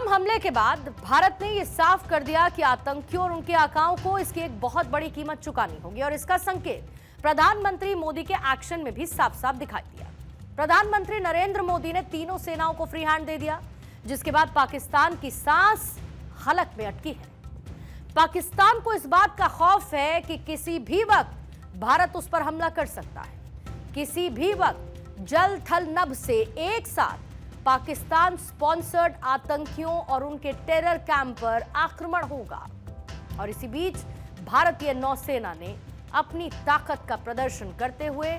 हमले के बाद भारत ने यह साफ कर दिया कि आतंकियों और उनके आकाओं को इसकी एक बहुत बड़ी कीमत चुकानी होगी और इसका संकेत प्रधानमंत्री मोदी के एक्शन में भी साफ साफ दिखाई दिया। प्रधानमंत्री नरेंद्र मोदी ने तीनों सेनाओं को फ्री हैंड दे दिया, जिसके बाद पाकिस्तान की सांस हलक में अटकी है। पाकिस्तान को इस बात का खौफ है कि किसी भी वक्त भारत उस पर हमला कर सकता है। किसी भी वक्त जल थल नभ से एक साथ पाकिस्तान स्पॉन्सर्ड आतंकियों और उनके टेरर कैंप पर आक्रमण होगा। और इसी बीच भारतीय नौसेना ने अपनी ताकत का प्रदर्शन करते हुए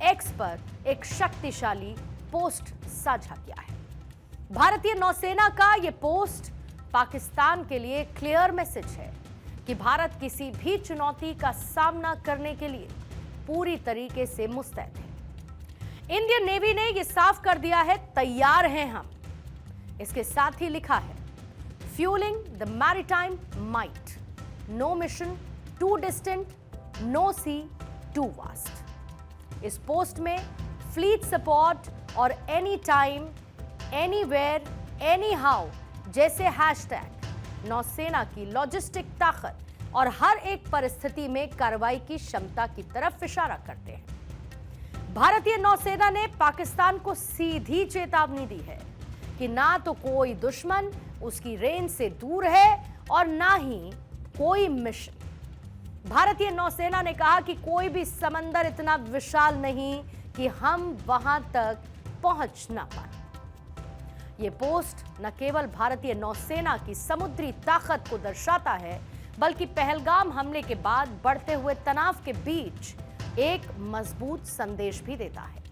एक्स पर एक शक्तिशाली पोस्ट साझा किया है। भारतीय नौसेना का यह पोस्ट पाकिस्तान के लिए क्लियर मैसेज है कि भारत किसी भी चुनौती का सामना करने के लिए पूरी तरीके से मुस्तैद है। इंडियन नेवी ने यह साफ कर दिया है, तैयार हैं हम। इसके साथ ही लिखा है, fueling the maritime might, no mission too distant, no sea too vast. इस पोस्ट में फ्लीट सपोर्ट और any time, anywhere, anyhow जैसे हैशटैग नौसेना की लॉजिस्टिक ताकत और हर एक परिस्थिति में कार्रवाई की क्षमता की तरफ इशारा करते हैं। भारतीय नौसेना ने पाकिस्तान को सीधी चेतावनी दी है कि ना तो कोई दुश्मन उसकी रेंज से दूर है और ना ही कोई मिशन। भारतीय नौसेना ने कहा कि कोई भी समंदर इतना विशाल नहीं कि हम वहां तक पहुंच ना पाए। यह पोस्ट न केवल भारतीय नौसेना की समुद्री ताकत को दर्शाता है, बल्कि पहलगाम हमले के बाद बढ़ते हुए तनाव के बीच एक मजबूत संदेश भी देता है।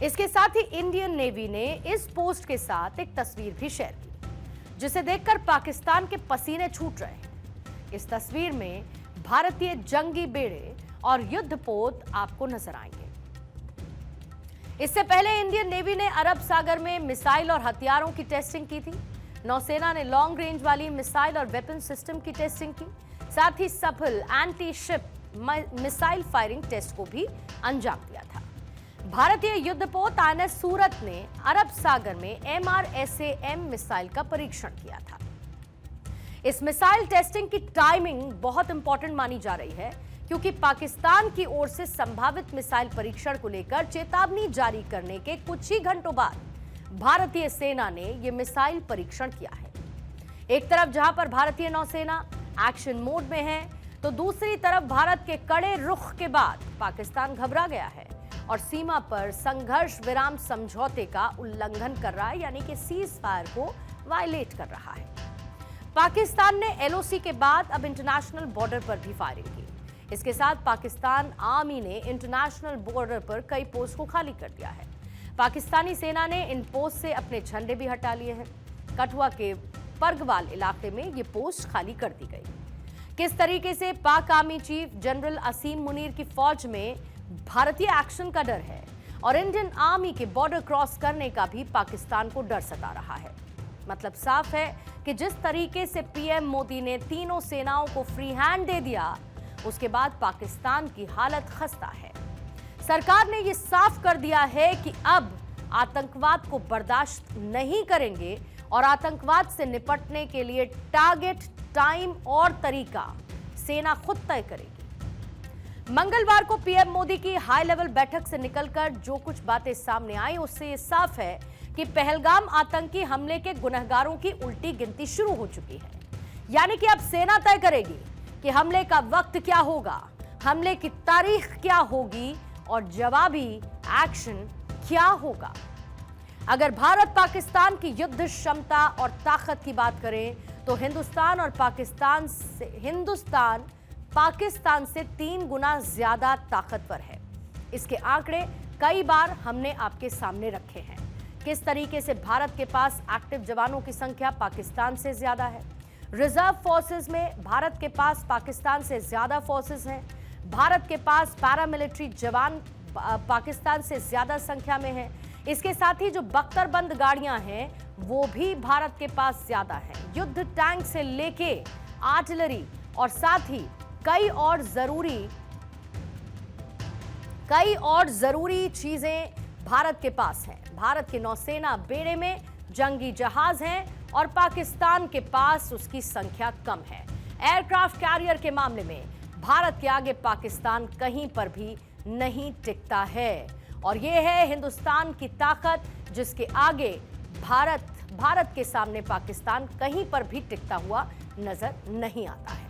इसके साथ ही इंडियन नेवी ने इस पोस्ट के साथ एक तस्वीर भी शेयर की, जिसे देखकर पाकिस्तान के पसीने छूट रहे हैं। इस तस्वीर में भारतीय जंगी बेड़े और युद्धपोत आपको नजर आएंगे। इससे पहले इंडियन नेवी ने अरब सागर में मिसाइल और हथियारों की टेस्टिंग की थी। नौसेना ने लॉन्ग रेंज वाली मिसाइल और वेपन सिस्टम की टेस्टिंग की, साथ ही सफल anti ship missile firing test को भी अंजाम दिया था। भारतीय युद्धपोत आईएनएस सूरत ने अरब सागर में MRSAM मिसाइल का परीक्षण किया था। इस मिसाइल टेस्टिंग की टाइमिंग बहुत इंपॉर्टेंट मानी जा रही है, क्योंकि पाकिस्तान की ओर से संभावित मिसाइल परीक्षण को लेकर चेतावनी जारी करने के कुछ ही घंटों बाद भारतीय सेना ने यह मिसाइल परीक्षण किया है। एक तरफ जहां पर भारतीय नौसेना एक्शन मोड में है, तो दूसरी तरफ भारत के कड़े रुख के बाद पाकिस्तान घबरा गया है और सीमा पर संघर्ष विराम समझौते का उल्लंघन कर रहा है, यानी कि सीज फायर को वायलेट कर रहा है। पाकिस्तान ने LOC के बाद अब इंटरनेशनल बॉर्डर पर भी फायरिंग की। इसके साथ पाकिस्तान आर्मी ने इंटरनेशनल बॉर्डर पर कई पोस्ट को खाली कर दिया है। पाकिस्तानी सेना ने इन पोस्ट से अपने झंडे भी हटा लिए हैं। कठुआ के परगवाल इलाके में ये पोस्ट खाली कर दी गई। किस तरीके से पाक आर्मी चीफ जनरल असीम मुनीर की फौज में भारतीय एक्शन का डर है और इंडियन आर्मी के बॉर्डर क्रॉस करने का भी पाकिस्तान को डर सता रहा है। मतलब साफ है कि जिस तरीके से पीएम मोदी ने तीनों सेनाओं को फ्री हैंड दे दिया, उसके बाद पाकिस्तान की हालत खस्ता है। सरकार ने यह साफ कर दिया है कि अब आतंकवाद को बर्दाश्त नहीं करेंगे और आतंकवाद से निपटने के लिए टारगेट, टाइम और तरीका सेना खुद तय करेगी। मंगलवार को पीएम मोदी की हाई लेवल बैठक से निकलकर जो कुछ बातें सामने आई, उससे यह साफ है कि पहलगाम आतंकी हमले के गुनहगारों की उल्टी गिनती शुरू हो चुकी है। यानी कि अब सेना तय करेगी कि हमले का वक्त क्या होगा, हमले की तारीख क्या होगी और जवाबी एक्शन क्या होगा। अगर भारत पाकिस्तान की युद्ध क्षमता और ताकत की बात करें, तो हिंदुस्तान पाकिस्तान से 3 गुना ज्यादा ताकतवर है। इसके आंकड़े कई बार हमने आपके सामने रखे हैं। किस तरीके से भारत के पास एक्टिव जवानों की संख्या पाकिस्तान से ज्यादा है। रिजर्व फोर्सेस में भारत के पास पाकिस्तान से ज्यादा फोर्सेस हैं। भारत के पास पैरामिलिट्री जवान पाकिस्तान से ज्यादा संख्या में हैं। इसके साथ ही जो बख्तरबंद गाड़ियां हैं, वो भी भारत के पास ज्यादा हैं। युद्ध टैंक से लेके आर्टिलरी और साथ ही कई और जरूरी चीजें भारत के पास हैं। भारत के नौसेना बेड़े में जंगी जहाज हैं और पाकिस्तान के पास उसकी संख्या कम है। एयरक्राफ्ट कैरियर के मामले में भारत के आगे पाकिस्तान कहीं पर भी नहीं टिकता है और यह है हिंदुस्तान की ताकत, जिसके आगे भारत के सामने पाकिस्तान कहीं पर भी टिकता हुआ नजर नहीं आता है।